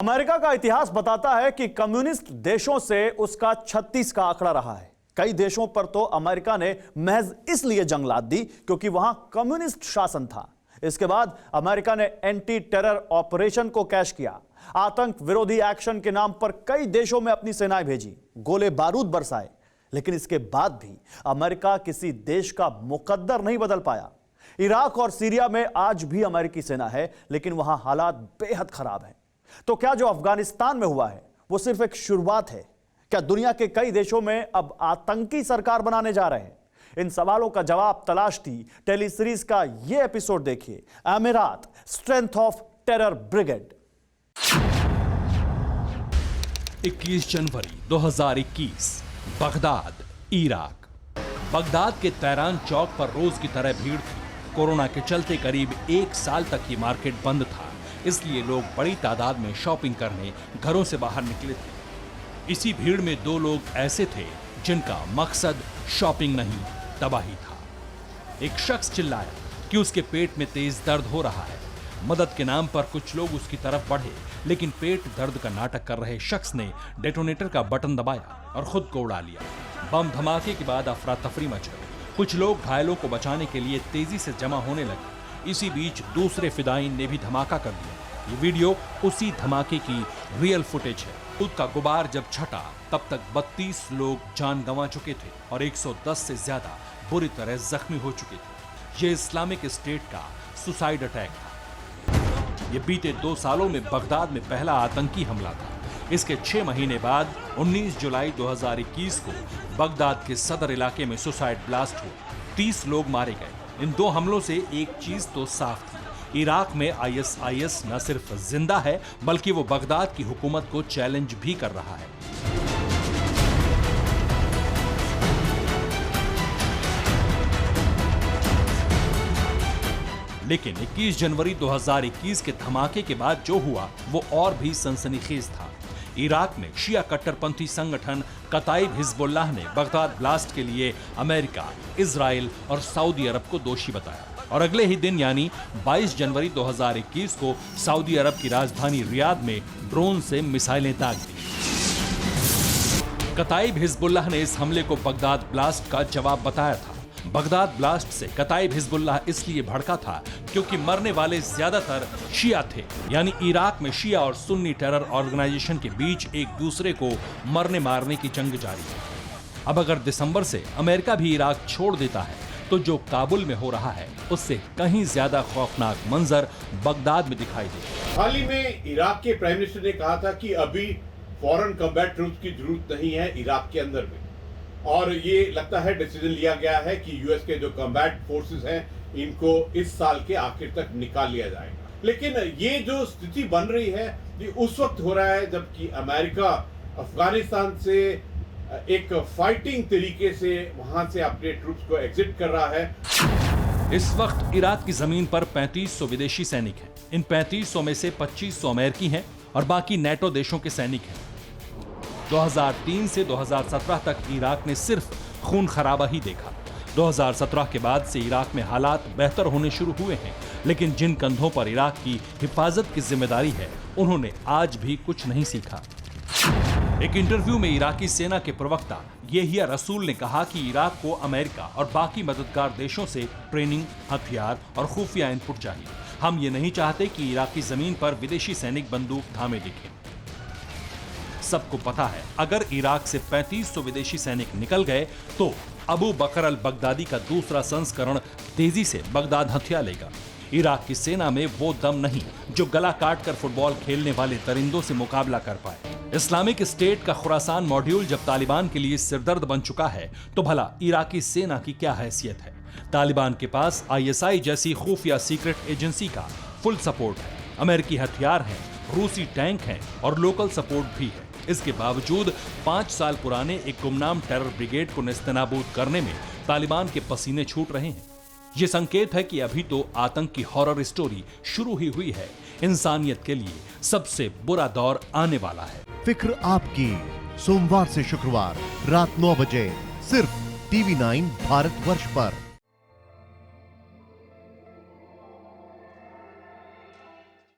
America का इतिहास बताता है कि कम्युनिस्ट देशों से उसका 36 का आंकड़ा रहा है। कई देशों पर तो अमेरिका ने महज इसलिए जंग लाद दी क्योंकि वहां कम्युनिस्ट शासन था। इसके बाद अमेरिका ने एंटी टेरर ऑपरेशन को कैश किया। आतंक विरोधी एक्शन के नाम पर कई देशों में अपनी सेनाएं भेजी, गोले बारूद बरसाए, लेकिन इसके बाद भी अमेरिका किसी देश का मुकद्दर नहीं बदल पाया। इराक और सीरिया में आज भी अमेरिकी सेना है, लेकिन वहां हालात बेहद खराब हैं। तो क्या जो अफगानिस्तान में हुआ है वो सिर्फ एक शुरुआत है? क्या दुनिया के कई देशों में अब आतंकी सरकार बनाने जा रहे हैं? इन सवालों का जवाब तलाशती टेली सीरीज का यह एपिसोड देखिए, अमीरात strength of terror brigade. 21 January 2021, Baghdad, Iraq. Baghdad के तहरान चौक पर रोज की तरह भीड़ थी। कोरोना के चलते करीब 1 साल तक ये मार्केट बंद था, इसलिए लोग बड़ी तादाद में शॉपिंग करने घरों से बाहर निकले थे। इसी भीड़ में 2 लोग ऐसे थे जिनका मकसद शॉपिंग नहीं, तबाही था। एक शख्स चिल्लाया कि उसके पेट में तेज दर्द हो रहा है। मदद के नाम पर कुछ लोग उसकी तरफ बढ़े, लेकिन पेट दर्द का नाटक कर रहे शख्स ने डेटोनेटर का बटन दबाया और खुद को उड़ा लिया। बम धमाके के बाद अफरा तफरी मच गई। कुछ लोग घायलों को बचाने के लिए तेजी से जमा होने लगे। इसी बीच दूसरे फिदायीन ने भी धमाका कर दिया। ये वीडियो उसी धमाके की रियल फुटेज है। खुद का गुबार जब छटा तब तक 32 लोग जान गंवा चुके थे और 110 से ज्यादा बुरी तरह जख्मी हो चुके थे। ये इस्लामिक स्टेट का सुसाइड अटैक था। ये बीते 2 सालों में बगदाद में पहला आतंकी हमला था। इसके 6 महीने बाद 19 जुलाई 2021 को बगदाद के सदर इलाके में सुसाइड ब्लास्ट हुआ। 30 लोग मारे गए। इन 2 हमलों से एक चीज तो साफ थी, इराक में आईएसआईएस न सिर्फ जिंदा है बल्कि वो बगदाद की हुकूमत को चैलेंज भी कर रहा है। लेकिन 21 जनवरी 2021 के धमाके के बाद जो हुआ वो और भी सनसनीखेज था। इराक में शिया कट्टरपंथी संगठन कताइब हिजबुल्लाह ने बगदाद ब्लास्ट के लिए अमेरिका, इजराइल और सऊदी अरब को दोषी बताया और अगले ही दिन यानी 22 जनवरी 2021 को सऊदी अरब की राजधानी रियाद में ड्रोन से मिसाइलें दाग दी। कताइब हिजबुल्लाह ने इस हमले को बगदाद ब्लास्ट का जवाब बताया था। बगदाद ब्लास्ट से कताइब हिजबुल्लाह इसलिए भड़का था क्योंकि मरने वाले ज्यादातर शिया थे, यानी इराक में शिया और सुन्नी टेरर ऑर्गेनाइजेशन के बीच एक दूसरे को मरने मारने की जंग जारी है। अब अगर दिसंबर से अमेरिका भी इराक छोड़ देता है तो जो काबुल में हो रहा है उससे कहीं ज्यादा खौफनाक मंजर बगदाद में दिखाई देगा। हाल ही में इराक के प्राइम मिनिस्टर ने कहा था कि अभी फॉरेन कम्बैट ट्रूप्स की जरूरत नहीं है इराक के अंदर में, और ये लगता है डिसीजन लिया गया है कि यूएस के जो कम्बैट फोर्सेस हैं इनको इस साल के आखिर तक निकाल लिया जाएगा। लेकिन ये जो स्थिति बन रही है ये उस वक्त हो रहा है जबकि अमेरिका अफगानिस्तान से एक फाइटिंग तरीके से वहां से अपने ट्रूप्स को एग्जिट कर रहा है। इस वक्त इराक की जमीन पर 3500 विदेशी सैनिक हैं। इन 3500 में से 2500 अमेरिकी हैं और बाकी नेटो देशों के सैनिक हैं। 2003 से 2017 तक इराक ने सिर्फ खून खराबा ही देखा। 2017 के बाद से इराक में हालात बेहतर होने शुरू हुए हैं, लेकिन जिन कंधों पर इराक की हिफाजत की जिम्मेदारी है उन्होंने आज भी कुछ नहीं सीखा। एक इंटरव्यू में इराकी सेना के प्रवक्ता येहिया रसूल ने कहा कि इराक को अमेरिका और बाकी मददगार देशों से ट्रेनिंग, हथियार और खुफिया इनपुट चाहिए। हम ये नहीं चाहते कि इराकी जमीन पर विदेशी सैनिक बंदूक थामे दिखें। सबको पता है अगर इराक से 3500 विदेशी सैनिक निकल गए तो अबू बकर अल बगदादी का दूसरा संस्करण तेजी से बगदाद हथिया लेगा। इराक की सेना में वो दम नहीं जो गला काट कर फुटबॉल खेलने वाले दरिंदों से मुकाबला कर पाए। इस्लामिक स्टेट का खुरासान मॉड्यूल जब तालिबान के लिए सिरदर्द बन चुका है तो भला इराकी सेना की क्या हैसियत है? तालिबान के पास आईएसआई जैसी खुफिया सीक्रेट एजेंसी का फुल सपोर्ट है, अमेरिकी हथियार हैं, रूसी टैंक हैं और लोकल सपोर्ट भी है। इसके बावजूद 5 साल पुराने एक गुमनाम टेरर ब्रिगेड को नेस्तनाबूद करने में तालिबान के पसीने छूट रहे हैं। ये संकेत है कि अभी तो आतंक की हॉरर स्टोरी शुरू ही हुई है। इंसानियत के लिए सबसे बुरा दौर आने वाला है। फिक्र आपकी, सोमवार से शुक्रवार रात 9 बजे सिर्फ TV9 भारतवर्ष पर।